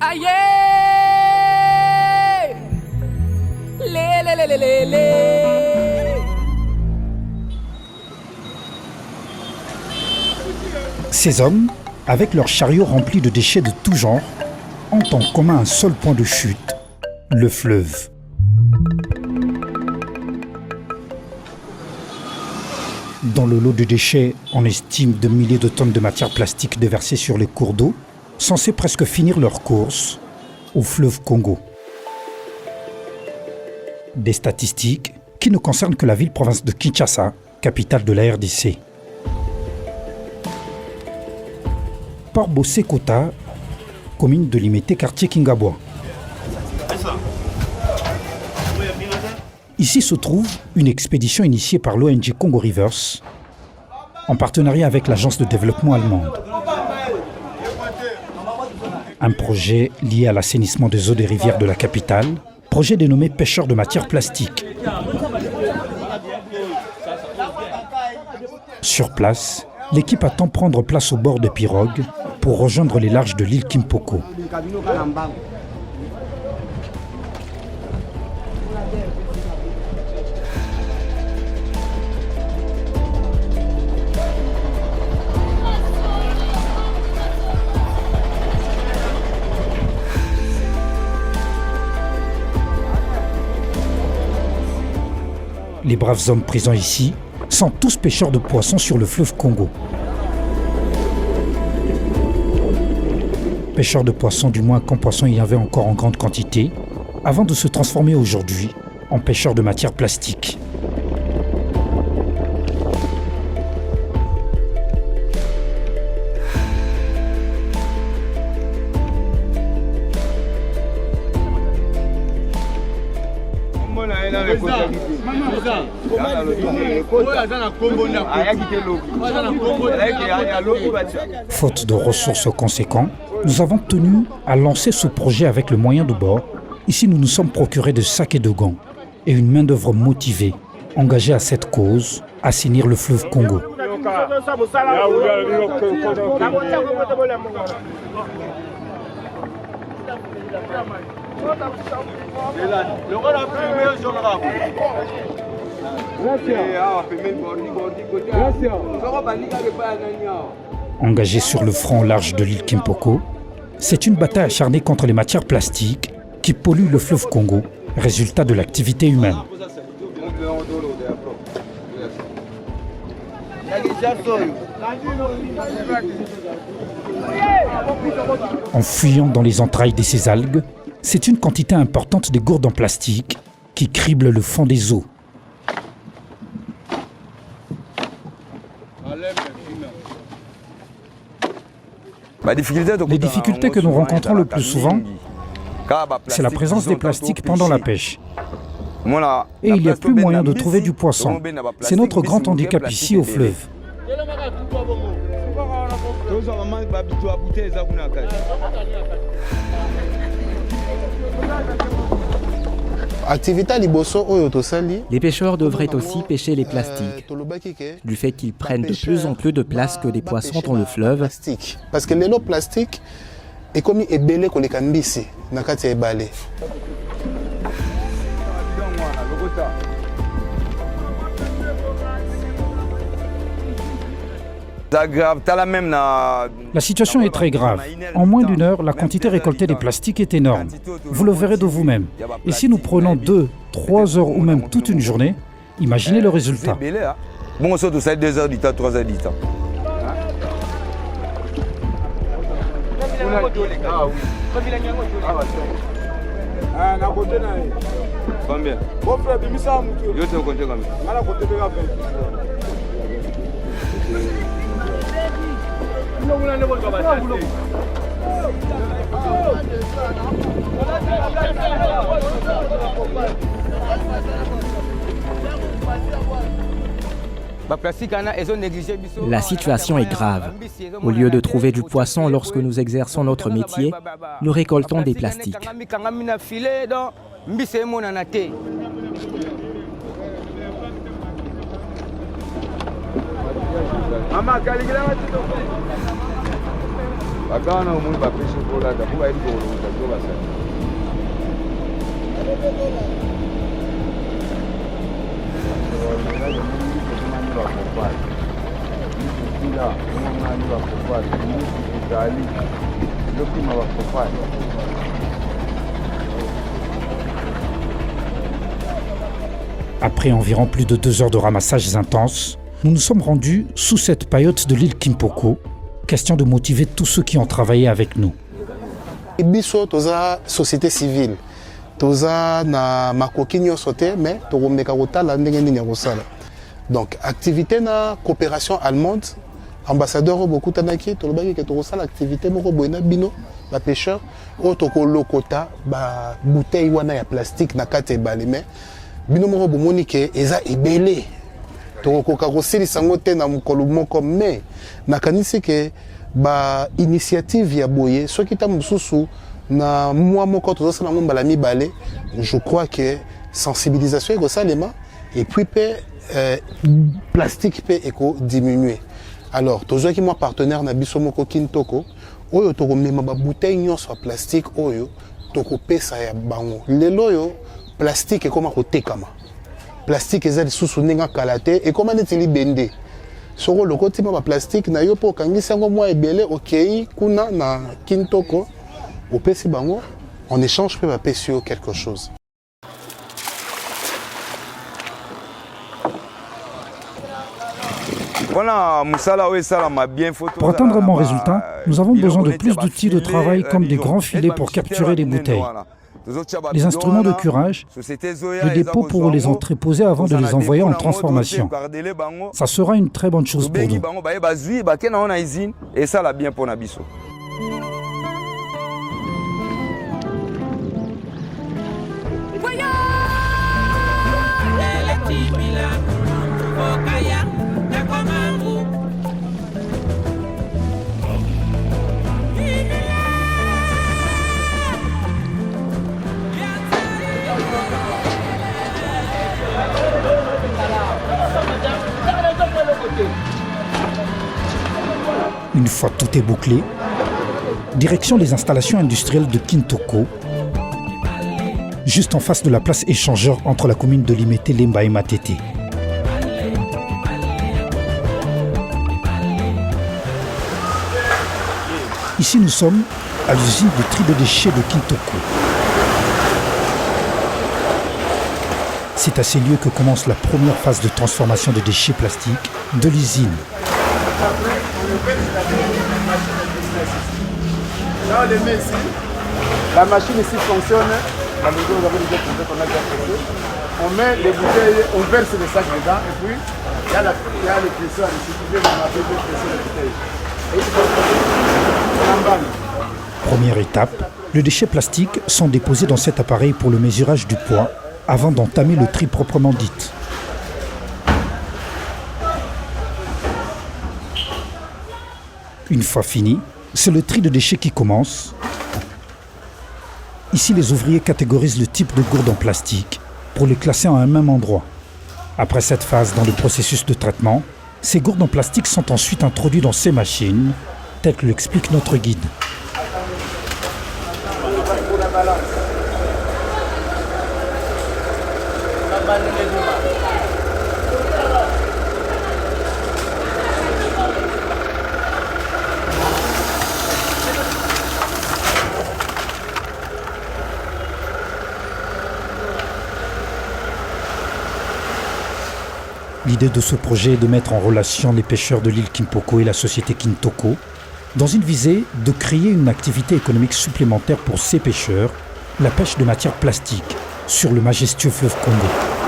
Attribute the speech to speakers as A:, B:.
A: Aïe! Lé.
B: Ces hommes, avec leurs chariots remplis de déchets de tout genre, ont en commun un seul point de chute, le fleuve. Dans le lot de déchets, on estime de milliers de tonnes de matière plastique déversées sur les cours d'eau, censés presque finir leur course au fleuve Congo. Des statistiques qui ne concernent que la ville-province de Kinshasa, capitale de la RDC. Port Bossé-Kota, commune de Limete, quartier Kingabwa. Ici se trouve une expédition initiée par l'ONG Congo Rivers, en partenariat avec l'agence de développement allemande. Un projet lié à l'assainissement des eaux des rivières de la capitale, projet dénommé Pêcheurs de matière plastique. Sur place, l'équipe attend prendre place au bord des pirogues pour rejoindre les larges de l'île Kimpoko. Les braves hommes présents ici sont tous pêcheurs de poissons sur le fleuve Congo. Pêcheurs de poissons, du moins quand poissons il y avait encore en grande quantité, avant de se transformer aujourd'hui en pêcheurs de matière plastique. Faute de ressources conséquentes, nous avons tenu à lancer ce projet avec le moyen de bord. Ici, nous nous sommes procurés de sacs et de gants et une main-d'œuvre motivée, engagée à cette cause, assainir le fleuve Congo. Engagé sur le front large de l'île Kimpoko, c'est une bataille acharnée contre les matières plastiques qui polluent le fleuve Congo, résultat de l'activité humaine. En fuyant dans les entrailles de ces algues, c'est une quantité importante de gourdes en plastique qui criblent le fond des eaux. Les difficultés que nous rencontrons le plus souvent, c'est la présence des plastiques pendant la pêche. Et il n'y a plus moyen de trouver du poisson. C'est notre grand handicap ici au fleuve.
C: Les pêcheurs devraient aussi pêcher les plastiques, du fait qu'ils prennent de plus en plus de place que des poissons dans le fleuve.
D: Parce que les plastiques est comme ebele koleka mbisi na kati ya ebale.
B: La situation est très grave. En moins d'une heure, la quantité récoltée des plastiques est énorme. Vous le verrez de vous-même. Et si nous prenons 2, 3 heures ou même toute une journée, imaginez le résultat.
E: Bon, ça doit être 2 heures du temps, 3 heures du temps. Combien? Je te compte combien?
C: La situation est grave. Au lieu de trouver du poisson lorsque nous exerçons notre métier, nous récoltons des plastiques.
B: Après environ plus de 2 heures de ramassages intenses, nous nous sommes rendus sous cette paillote de l'île Kimpoko, question de motiver tous ceux qui ont travaillé avec nous.
D: Biso toza société civile, toza na makoki nyonso te mais tokomeka kotala ndenge nini ya kosala. Donc activité na coopération allemande, ambassadeur bokutanaki tolobaki ke tokosala activité moko boye na bino ba pêcheur oyo tokolokota ba bouteille wana ya plastique na kati ebale mais bino moko bomoni ke eza ebele tokokoka kosilisa yango te na mokolo moko mais nakanisi ke ba initiative ya boye soki ta mosusu na mwa moko tozosala yango mbala mibale, je crois que sensibilisation ekosalema et puis pe plastique pe eko diminuer. Alors tozwaki mwa partenaire na biso moko Kintoko oyo tokomema ba bouteille nyonso ya plastique oyo tokopesa ya bango. Lelo oyo plastique ekoma kotekama. Plastique eza lisusu ndenge kala te ekoma neti libende. Soko lokoti ma plastique na yo po kangisa yango mwa ebele okei kuna na Kintoko opesi bango en échange pe bapesi yo quelque chose.
B: Pour atteindre un bon résultat, nous avons besoin de plus d'outils de travail comme des grands filets pour capturer les bouteilles, les instruments de curage, le dépôt pour les entreposer avant de les envoyer en transformation. Ça sera une très bonne chose pour nous. Une fois tout est bouclé, direction les installations industrielles de Kintoko, juste en face de la place échangeur entre la commune de Limete, Lemba et Matete. Ici nous sommes à l'usine de tri de déchets de Kintoko. C'est à ces lieux que commence la première phase de transformation de déchets plastiques de l'usine.
D: Là, on les met ici. La machine ici fonctionne. La mesure où vous avez déjà trouvé qu'on a déjà fait. On met les bouteilles, on verse les sacs dedans et puis il y a les presseurs ici qui viennent de presser les bouteilles. Et il faut
B: Première étape, les déchets plastiques sont déposés dans cet appareil pour le mesurage du poids avant d'entamer le tri proprement dit. Une fois fini, c'est le tri de déchets qui commence. Ici, les ouvriers catégorisent le type de gourde en plastique pour les classer en un même endroit. Après cette phase dans le processus de traitement, ces gourdes en plastique sont ensuite introduites dans ces machines, tel que l'explique notre guide. L'idée de ce projet est de mettre en relation les pêcheurs de l'île Kimpoko et la société Kintoko, dans une visée de créer une activité économique supplémentaire pour ces pêcheurs, la pêche de matières plastiques sur le majestueux fleuve Congo.